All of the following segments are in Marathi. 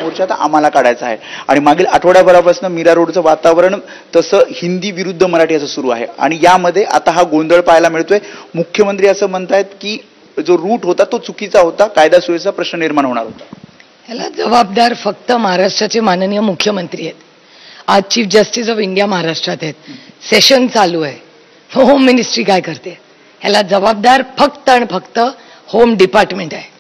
मोर्चा आता आम्हाला काढायचा आहे. आणि मागील आठवड्याभरापासून मीरा रोडचं वातावरण तसं हिंदी विरुद्ध मराठी असं सुरू आहे. आणि यामध्ये आता हा गोंधळ पाहायला मिळतोय. मुख्यमंत्री असं म्हणतायत की जो रूट होता तो चुकीचा होता, कायदा सुव्यवस्थेचा प्रश्न निर्माण होणार होता. ह्याला जबाबदार फक्त महाराष्ट्राचे माननीय मुख्यमंत्री आहेत. आज चीफ जस्टिस ऑफ इंडिया महाराष्ट्रात आहेत. सेशन चालू आहे. होम मिनिस्ट्री काय करते? ह्याला जबाबदार फक्त आणि फक्त होम डिपार्टमेंट आहे.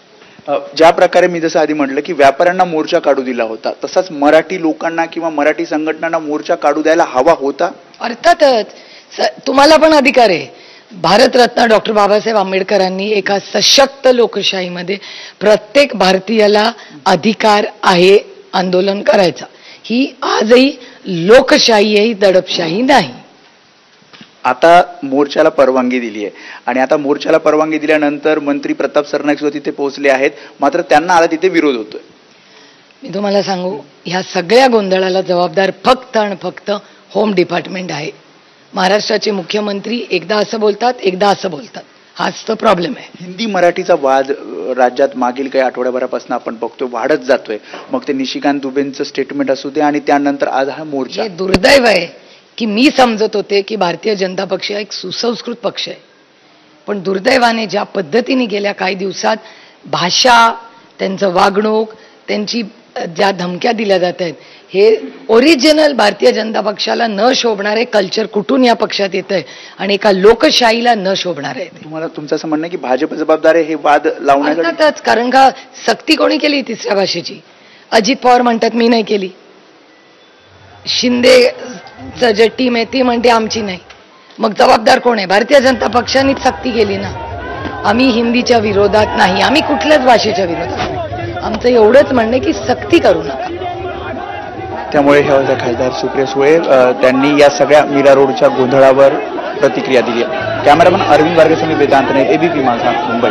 ज्या प्रकारे मी जसं आधी म्हटलं की व्यापाऱ्यांना मोर्चा काढू दिला होता, तसाच मराठी लोकांना किंवा मराठी संघटनांना मोर्चा काढू द्यायला हवा होता. अर्थातच तुम्हाला पण अधिकार आहे. भारतरत्न डॉक्टर बाबासाहेब आंबेडकरांनी एका सशक्त लोकशाहीमध्ये प्रत्येक भारतीयाला अधिकार आहे आंदोलन करायचा. ही आजही लोकशाही आहे, दडपशाही नाही. आता मोर्चाला परवानगी दिली आहे आणि आता मोर्चाला परवानगी दिल्यानंतर मंत्री प्रताप सरनाईक सुद्धा तिथे पोहोचले आहेत. मात्र त्यांना आता तिथे विरोध होतोय. मी तुम्हाला सांगू, ह्या सगळ्या गोंधळाला जबाबदार फक्त आणि फक्त होम डिपार्टमेंट आहे. महाराष्ट्राचे मुख्यमंत्री एकदा असं बोलतात, एकदा असं बोलतात. हाच तर प्रॉब्लेम आहे. हिंदी मराठीचा वाद राज्यात मागील काही आठवड्याभरापासून आपण बघतोय वाढत जातोय. मग ते निशिकांत दुबेंचं स्टेटमेंट असू दे आणि त्यानंतर आज हा मोर्चा. हे दुर्दैव आहे की मी समजत होते की भारतीय जनता पक्ष एक सुसंस्कृत पक्ष आहे, पण दुर्दैवाने ज्या पद्धतीने गेल्या काही दिवसात भाषा, त्यांचं वागणूक, त्यांची ज्या धमक्या दिल्या जात आहेत, हे ओरिजिनल भारतीय जनता पक्षाला न शोभणारे कल्चर कुठून या पक्षात येत आहे आणि एका लोकशाहीला न शोभणार आहे. तुम्हाला तुमचं असं म्हणणं आहे की भाजप जबाबदार आहे हे वाद लावण्यासाठी? कारण का सक्ती कोणी केली तिसऱ्या भाषेची? अजित पवार म्हणतात मी नाही केली. शिंदेचं जे टीम आहे ती म्हणते आमची नाही. मग जबाबदार कोण आहे? भारतीय जनता पक्षानेच सक्ती केली ना. आम्ही हिंदीच्या विरोधात नाही, आम्ही कुठल्याच भाषेच्या विरोधात नाही. आमचं एवढंच म्हणणं की सक्ती करू नका. त्यामुळे ह्या खासदार सुप्रिया सुळे त्यांनी या सगळ्या मीरा रोडच्या गोंधळावर प्रतिक्रिया दिली आहे. कॅमेरामन अरविंद वारगेसह वेदांत, एबीपी माझा, मुंबई.